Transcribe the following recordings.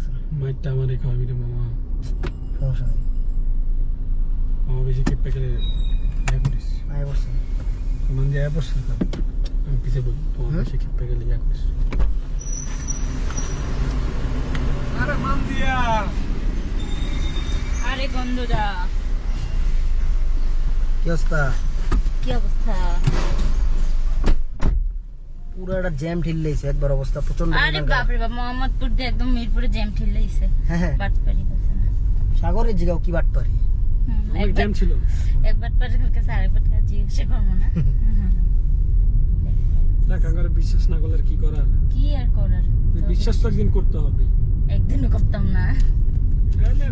লাগতেছে না। মাইটটা আমারে খাওয়াবি রে মামা। সমস্যা নেই। মামা বেশি খেপে গেলে ইয়া করিস। আয় বসছে। মন দিয়ে আয়া পড়ছিস না। আমি পিছে বলি তোমার বেশি খেপে গেলে ইয়া করিস। আরে মান দিয়া। আরে গন্ধটা কি অবস্থা? কি অবস্থা? পুরো একটা জ্যাম ঠেললেইছে একবার অবস্থা প্রচন্ড। আরে বাপ রে বাপ, মোহাম্মদপুর দিয়ে একদম মিরপুরে জ্যাম ঠেললেইছে। হ্যাঁ বাটপারি করছে না। সাগরের জিগাও কি বাট পারি। অনেক জ্যাম ছিল। এক বাটপারি কালকে সাড়ে বাটকা জিজ্ঞেসে করবো না। না কাকার বিশ্বাস না করলে আর কি করার? কি আর করার, বিশ্বাস তো একদিন করতে হবে। একদিনও করতাম না।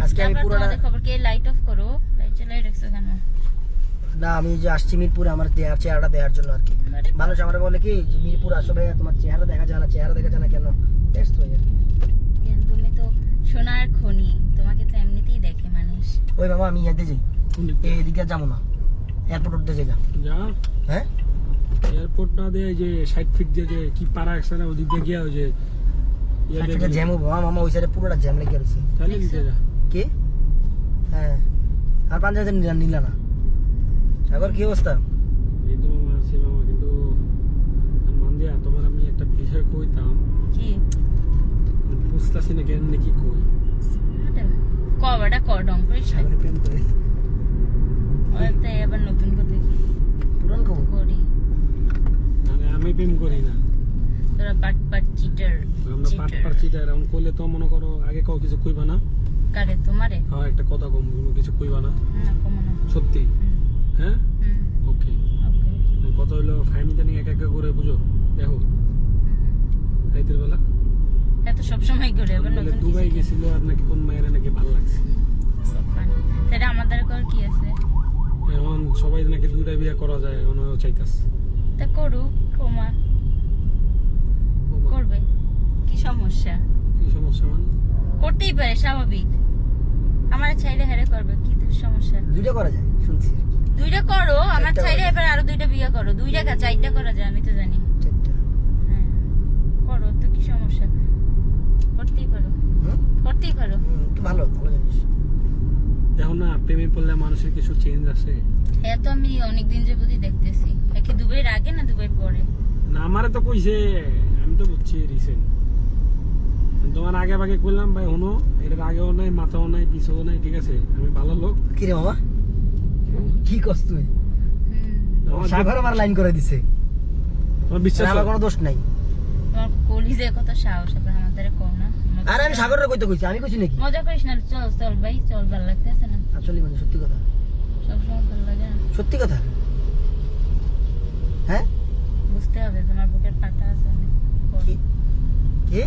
আজকে আমি তারপর পুরোটা তোমাদের খবর কি? লাইট অফ করো, লাইট জ্বালাই রাখছো কেন? না আমি যে আসছি মিরপুরে আমার চেহারাটা দেওয়ার জন্য আর কি। আরে মানুষ আমার বলে কি যে মিরপুর আসো ভাইয়া তোমার চেহারা দেখা যায় না, চেহারা দেখা যায় না কেন? টেস্ট হয়ে আর কি। কেন, তুমি তো সোনার খনি, তোমাকে তো এমনিতেই দেখে মানুষ। ওই বাবা আমি ইয়াতে যাই, এদিকে যাবো না, এয়ারপোর্ট উঠতে যাই। যা হ্যাঁ এয়ারপোর্ট না দিয়ে যে 60 ফিট দিয়ে যে কি পাড়া আছে না ওদিক দিয়ে গিয়া ওই যে ইয়া একটা দিয়ে জ্যাম বাবা মামা ওই সাইডে পুরোটা জ্যাম লেগে রয়েছে। তাহলে দিতে যা। কি? হ্যাঁ আর 5000 নিলা না। সাগর কি অবস্থা? এই তো মামা আছি মামা, কিন্তু মান দিয়া তোমার আমি একটা বিষয় কইতাম, কি? বুঝতাছি না কেন কি কই। কবাটা কর ডং করিস না। সাগরে প্রেম করে ওটাই আবার নতুন কথা কি পুরান খবর। করি? মানে আমি প্রেম করি না, তোরা বাটপাট চিটার। আমরা পাট পারছি তাই এখন কইলে তো মনে করো আগে কাউ কিছু কইবা না। কারে? তোমারে? হ্যাঁ একটা কথা কম, কোনো কিছু কইবা না না কমো না। সত্যি। হ্যাঁ ওকে। ওকে। কথা হইলো ফ্যামিলিটা নিয়ে একা একা করে বুঝো দেখো রাইতের বেলা এত সব সময় করে আবার বলে নতুন দুবাই গেছিল আর নাকি কোন মায়ের নাকি ভালো লাগছে। সেটা আমাদের কর কি আছে? এখন সবাই নাকি দুইটা বিয়ে করা যায়, এখন চাইতাস তা করুক, কমা করবে, কি সমস্যা? কি সমস্যা মানে? করতেই পারে, স্বাভাবিক। আমার চাইলে হেরে করবে, কি সমস্যা? দুইটা করা যায় শুনছি। দুইটা করো, আমার চারটা চাইলে এবার আরো দুইটা বিয়ে করো। দুইটা কা চারটা করা যায়, আমি তো জানি। চারটা হ্যাঁ করো তো, কি সমস্যা? করতেই পারো, করতেই পারো। তো ভালো ভালো জিনিস। দেখো না প্রেমে পড়লে মানুষের কিছু চেঞ্জ আসে। হ্যাঁ তো আমি অনেকদিন যাবতই দেখতেছি। কি দুবাইয়ের আগে না দুবাইয়ের পরে? না আমারে তো কইছে, আমি তো বুঝছি রিসেন্ট। তোমার আগে ভাগে কইলাম ভাই হনো, এটার আগেও নাই মাথাও নাই পিছও নাই, ঠিক আছে আমি ভালো লোক। কি রে মামা কি করছ তুই? আমার সাগর আমার লাইন করে দিছে, তোমার বিশ্বাস আমার কোনো দোষ নাই। তোমার কলিজে কত সাহস, আবার আমাদের কও না। আরে আমি সাগরের কইতে কইছি, আমি কইছি নাকি? মজা করিস না, চল চল ভাই চল, ভালো লাগতেছে না আসলে মানে সত্যি কথা, সবসময়, ভালো লাগে না। সত্যি কথা। হ্যাঁ বুঝতে হবে তোমার বুকের পাটা আছে অনেক। কি কি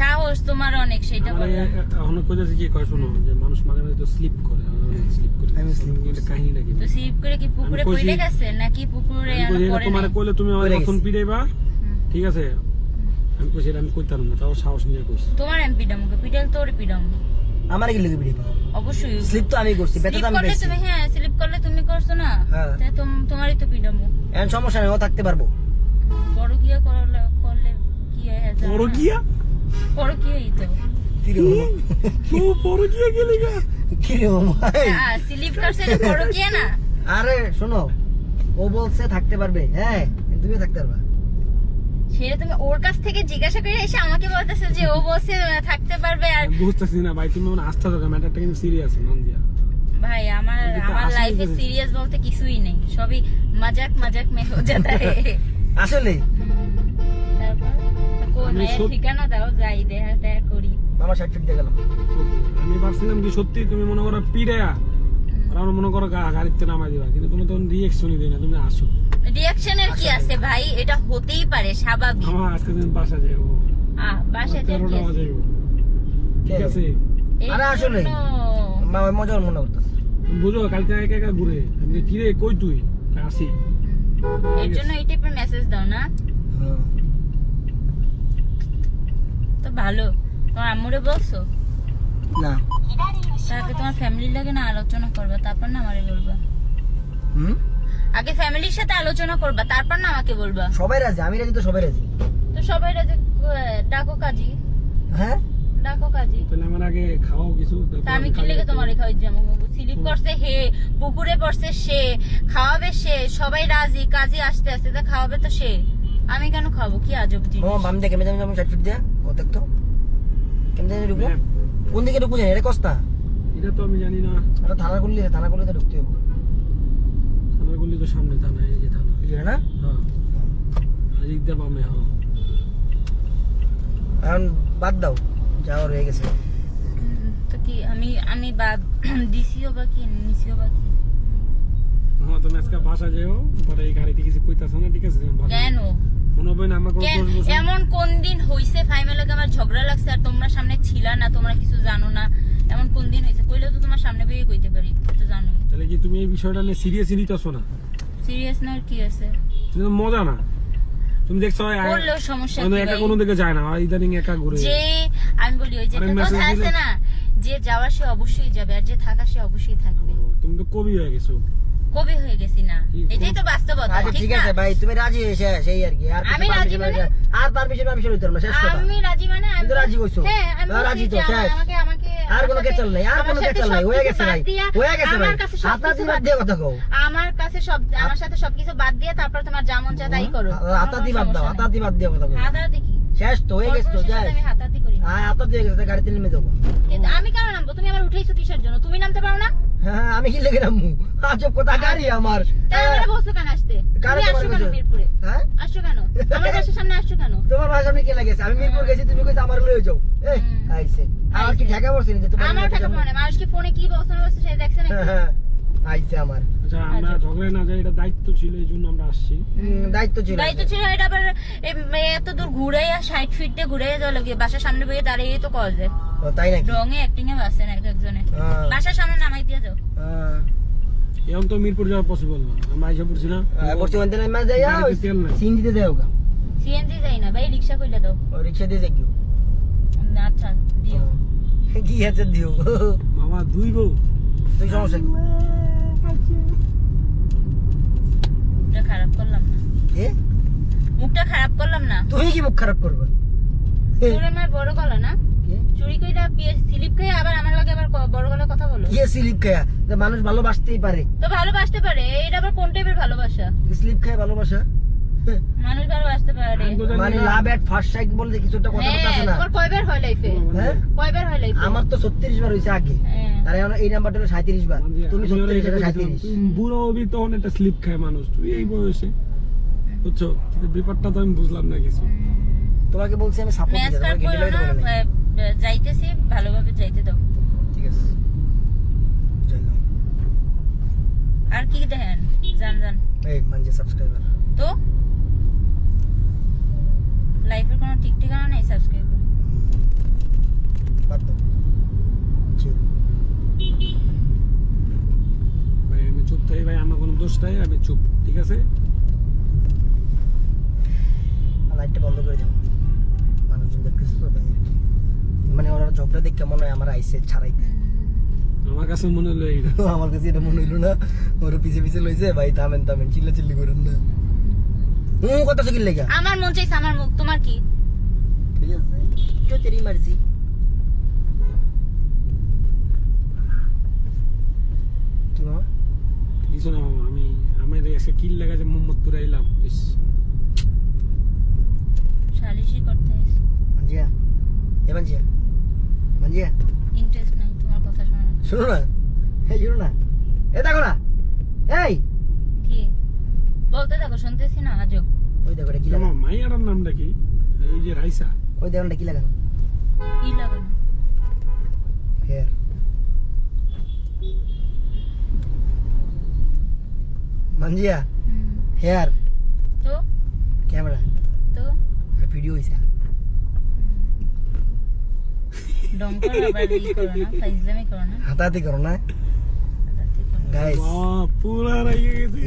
সাহস তোমার অনেক, সেটা বললাম। এখন কইতেছে কি কয় শোনো, যে মানুষ মাঝে মাঝে তো স্লিপ করে, স্লিপ করে আমি slip করছি। এটা কাহিনীটা কি? তো সিপ করে কি পুকুরে আমি কইছি- পড়ে গেছে নাকি পুকুরে আমি কইছি, পড়ে তোমার নাই? কইলে তুমি আমার পড়ে কখন গেছে। পিড়াইবা, ঠিক আছে? আমি কইছি এটা আমি কইতাম না, তাও সাহস নিয়ে কইছি। তোমার এমপি ডামকে পিটাল তোর পিডাম আমার কি লিখে বিড়ি পাবো? অবশ্যই। স্লিপ তো আমি করছি, ব্যথা স্লিপ তো আমি করলে পেয়েছি। তুমি, হ্যাঁ স্লিপ করলে তুমি করছো না, হ্যাঁ। তাই তোমারই তো পিডামো। এখন সমস্যা নেই, ও থাকতে পারবো। বড় গিয়া করলে কি হয়? বড় গিয়া বড় কি হইতো? কি রে মামা? তো বড় গিয়া গেলি গা। কি রে মামা? স্লিপ করছে এটা বড় গিয়া না? আরে শোনো, ও বলছে থাকতে পারবে, হ্যাঁ তুমিও থাকতে পারবা। সেটা তুমি ওর কাছ থেকে জিজ্ঞাসা করে এসে আমাকে বলতেছে যে ও বলছে থাকতে পারবে। আর আমি বুঝতেছি না ভাই, তুমি মানে আস্থা থাকো, ম্যাটারটা কিন্তু সিরিয়াস মান দিয়া। ভাই আমার লাইফে সিরিয়াস বলতে কিছুই নেই, সবই মজাক মে হো যাতা হে। আসলে তারপর তো কোন আমি ঠিকানা দাও, যাই দেখা করি। মামা সাইড ফিট দিয়ে গেলাম। আমি ভাবছিলাম কি সত্যি তুমি মনে করো পিড়াইয়া আর আমরা মনে করো গাড়িতে নামাই দিবা, কিন্তু তুমি তখন রিয়েকশনই দিই না, তুমি আসো। রিঅ্যাকশনের কি আছে ভাই, এটা হতেই পারে, স্বাভাবিক। আমার আজকে দিন বাসা যাবো, বাসায় যে 13টা বাজে যাবো, ঠিক আছে? আরে আসলে মামা মজা মনে করতেছে। বুঝো কালকে একা একা ঘুরে, আমি কি রে কই তুই? আসি। এর জন্য এই টাইপের মেসেজ দাও না তো ভালো। তোমার আম্মুরে বলছো? না তাকে তোমার ফ্যামিলির লাগে না আলোচনা করবা, তারপর না আমারে বলবা। আগে ফ্যামিলির সাথে আলোচনা করবা, তারপর না আমাকে বলবা। সবাই রাজি, আমি রাজি তো সবাই রাজি। তো সবাই রাজি, ডাকো কাজী। হ্যাঁ ডাকো কাজী। তাহলে আমার আগে খাওয়াও কিছু, তারপর তা আমি কি খাবো। লেগে তোমার খাওয়াই যাবো? স্লিপ করছে হে, পুকুরে পড়ছে সে, খাওয়াবে সে, সবাই রাজি, কাজী আসতে আসতে, তা খাওয়াবে তো সে, আমি কেন খাবো? কি আজব জিনিস। ও বাম দিকে কেমনে যাবো? সাইড ফিট দিয়া কত তো কেমনে জানি ঢুকবো? কোন দিকে ঢুকবো জানি? এটা কস্তা, এটা তো আমি জানি না। এটা থানা করলে ঢুকতে হবে, থানার গলি তো সামনে থানা, এই যে থানা। বুঝলে না? হ্যাঁ, এদিক দিয়ে বামে। হ্যাঁ, এখন বাদ দাও, যাওয়ার হয়ে গেছে। তো কি আমি বাদ দিছিও বা কি নিছিও বা কি? হ্যাঁ, তুমি আজকে বাসা যেও, পরে এই গাড়িতে কিছু কইতাছ না, ঠিক আছে? কেন মনে হবে না আমার কোনো কেন? দোষ বসে। এমন কোন দিন হইছে ফাইমের লাগে আমার ঝগড়া লাগছে আর তোমরা সামনে ছিলা না, তোমরা কিছু জানো না? এমন কোন দিন হইছে? কইলেও তো তোমার সামনে বেরিয়ে কইতে পারি, তো জানো। তাহলে কি তুমি এই বিষয়টা নিয়ে সিরিয়াসলি নিতেছো না? সিরিয়াস না আর কি আছে? এটা তো মজা না। তুমি দেখছো বললেও সমস্যা কি একা ভাই? কোনো দিকে যায় না, ইদানিং একা ঘুরে। যে আমি বলি ওই যে আরে একটা message কথা আছে দিলে- না, যে যাওয়া সে অবশ্যই যাবে আর যে থাকা সে অবশ্যই থাকবে। তুমি তো কবি হয়ে গেছো। কবি হয়ে গেছি না, এটাই তো বাস্তবতা, আচ্ছা ঠিক ঠিক না? আছে ভাই, তুমি রাজি হয়েছে সেই আর কি। আর আমি রাজি মানে? আর পারমিশন হইতে পারবে না, শেষ কথা। আমি রাজি মানে তুমি তো রাজি হইছো। হ্যাঁ, আমি হ্যাঁ, রাজি বলছি তো, যে শেষ। আমাকে আর কোনো কেচাল নাই, আর কোনো কেচাল নাই, হয়ে গেছে ভাই, হয়ে গেছে ভাই। আমার কাছে সব আপনার কিছু দিন দিয়ে কথা কও, আমার কাছে সব, আমার সাথে সবকিছু বাদ দিয়ে তারপর তোমার যা মন চায় তাই করো। হাতাতি বাদ দাও, হাতাতি বাদ দিয়ে কথা কও। হাতাহাতি কি? শেষ তো, হয়ে গেছে তো, কর্পোরেশনের যাই। সাথে আমি হাতাহাতি করি না। হাতাতি হয়ে গেছে, গাড়িতে নেমে যাবো। কিন্তু আমি কেন নামবো? তুমি আমার উঠেইছো কিসের জন্য? তুমি নামতে পারো না? হ্যাঁ, আমি কি লেগে নামবো? আজব কথা, গাড়ি আমার। তাই আমরা বলছো কেন আসতে? কারে তুমি আসছো তোমার কেন বলছো? মিরপুরে? হ্যাঁ, আসছো কেন? আমার বাসার সামনে আসছো কেন? তোমার ভাষা সামনে কে লাগেছে? আমি মিরপুর গেছি, তুমি কইছো আমার লয়ে যাও। এই হুম। আইছে, আমার কি ঢাকা পড়ছে না তোমার? আমার টাকা মনে মানুষ কি ফোনে কি বলছো না বলছো সে দেখছে নাকি? হ্যাঁ, আইছে আমার। আচ্ছা, আমরা ঝগড়া না যাই, এটা দায়িত্ব ছিল, এই জন্য আমরা আসছি। দায়িত্ব ছিল। দায়িত্ব ছিল এটা, আবার এত দূর ঘুরে 60 ফিট দিয়ে ঘুরে যাওয়া লাগে, বাসার সামনে বইয়ে দাঁড়িয়ে তো কল যায়। ও, তাই নাকি? রঙে অ্যাক্টিং এ বাসে না এক একজনে। হ্যাঁ, বাসার সামনে নামাই দিয়ে যাও। হ্যাঁ। এখন তো মিরপুর যাওয়া পসিবল না, আমরা আইসা পড়ছি না। পড়ছি ওখান থেকে নেমে যাইয়া, গাড়িতে তেল নাই। সিন দিতে দেও গা। সিএনজি যাই না ভাই, রিক্সা কইলে দাও। ও রিক্সা দিয়ে যাই। আচ্ছা দিও। কি আছে দিও? মামা দুই বউ। তুই সমস্যা কি? মুখটা খারাপ করলাম না, কে? মুখটা খারাপ করলাম না। তুমি কি মুখ খারাপ করবে? তোর আমার বড় গলা না, কে? চুরি কইরা স্লিপ খেয়ে আবার আমার লাগে আবার বড় গলায় কথা বলো। কি স্লিপ খায়া? যে মানুষ ভালোবাসতেই পারে। তো ভালোবাসতে পারে, এটা আবার কোন টাইপের ভালোবাসা? স্লিপ খায় ভালোবাসা? মানুষ ভালোবাসতে পারে। আমি তো জানি মানে না। লাভ এট ফার্স্ট সাইট বলতে কিছু একটা কথা হ্যাঁ, আছে না? তোমার কয়বার হয় লাইফে? হ্যাঁ? কয়বার হয় লাইফে? আমার তো 36 বার হইছে আগে। হ্যাঁ। আর এখন এই নাম্বারটা হলো 37 বার। তুমি 37 এটা 37। তুমি বুড়ো হবি তখন একটা স্লিপ খায় মানুষ, তুই এই বয়সে, বুঝছো? কিন্তু ব্যাপারটা তো আমি বুঝলাম না কিছু। তোমাকে বলছি আমি সাপোর্ট ম্যাচ দিতে, কার তোমাকে করো গেলে না, যাইতেছি ভালোভাবে যাইতে দাও। ঠিক আছে, যাইলাম। আর কি দেখেন? জান জান এই মানে সাবস্ক্রাইবার তো লাইফের কোনো ঠিক ঠিকানা নেই সাবস্ক্রাইব। বাদ দাও। চিল। ভাই আমি চুপ থাকি ভাই, আমার কোনো দোষ নাই, আমি চুপ, ঠিক আছে? লাইটটা বন্ধ করে যাও, মানুষজন দেখতেছে তো তাই আর কি। মানে ওরা ঝগড়া দেখে মনে হয় আমার আইসে ছাড়াইতে। আমার কাছে মনে হলো এইটা। আমার কাছে এটা মনে হইলো না, ওরা পিছে পিছে লইছে। ভাই থামেন থামেন, চিল্লাচিল্লি করেন না। কত সেকেন্ড লেগা? আমার মন চাইছে আমার মুখ, তোমার কি? ঠিক আছে, जो तेरी मर्जी। কি মামা? কিছু না মামা, আমি এসে কিল লাগা যে মোহাম্মদপুরে আইলাম। ইস, সালিশি করতে হইছে। মানজিয়া, এ মানজিয়া, মানজিয়া, ইন্টারেস্ট নাই তোমার কথা শোনা। শোনো না, এই শোনো না, এ দেখো না, এই কি বলতে থাকো, শুনতেছি না আজব। ওই দেখো এটা কি মামা লাগানো, মাইয়াটার নামটা কি? এই যে রাইসা। ওই দেখো এটা কি লাগানো, কি লাগানো? হেয়ার। মানজিয়া, হেয়ার, তো ক্যামেরা, তো ভিডিও হইছে। ডং করো আবার ই করো না, ফাইজলামি করো না। হাতাহাতি করো না গাইস। পুরা রাইগে গেছে।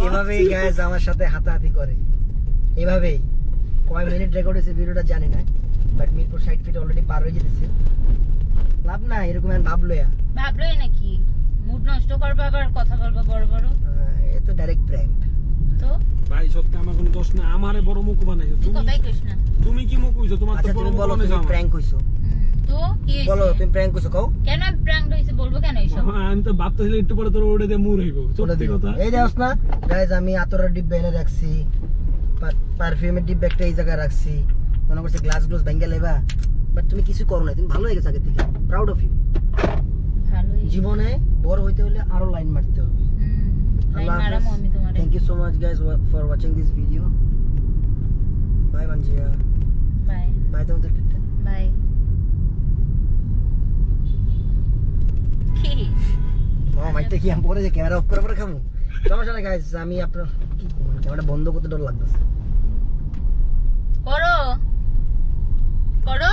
এভাবেই গাইস আমার সাথে হাতাহাতি করে, এভাবেই। কয় মিনিট রেকর্ড হয়েছে ভিডিওটা জানি না, বাট মিরপুর 60 ফিট অলরেডি পার হয়ে যেতেছে। লাভ না এরকম ভাবলো। ভাবলোই নাকি মুড নষ্ট করবা আবার কথা বলবা বড় বড়? এ তো ডাইরেক্ট প্র্যাঙ্ক। তো ভাই সত্যি আমার কোনো দোষ না, আমারে বড় মুখ বানাইছো তুই তুমি। কথাই কইস না। তুমি কি মুখ কইছো? হইছে তোমার তো আচ্ছা তুমি বলো পরমকরণে তুমি যাও প্র্যাঙ্ক হইছো তো কি বলো হয়েছে তুমি প্র্যাঙ্ক হইছো কও কেন প্র্যাঙ্ক হয়েছে বলবো কেন এইসব আমি তো ভাবতেছিলাম একটু পরে তোর ওড়ে দিয়ে মুর হইব ওটা সত্যি দিও। কথা এই দেখছ না গাইজ আমি আতরের ডিব্বা এনে রাখছি পারফিউমের ডিব্বা একটা এই জায়গায় রাখছি মনে করছে গ্লাস গ্লাস ভেঙে লেবা বাট তুমি কিছু করো না তুমি ভালো হয়ে গেছো আগে থেকে প্রাউড অফ ইউ ভালোই জীবনে বড় হইতে হলে আরো লাইন মারতে হবে লাইন মারামো আমি তোমারে thank you so much guys for watching this video bye মানজিয়া বাই বাই তোমাদের ক্ষেত্রে বাই কি মাইকটা কি আমি পরে যে ক্যামেরা অফ করে পরে খাবো সমস্যা নাই গাইজ আমি আপনার কি করবো ক্যামেরা বন্ধ করতে ডর লাগতেছে করো করো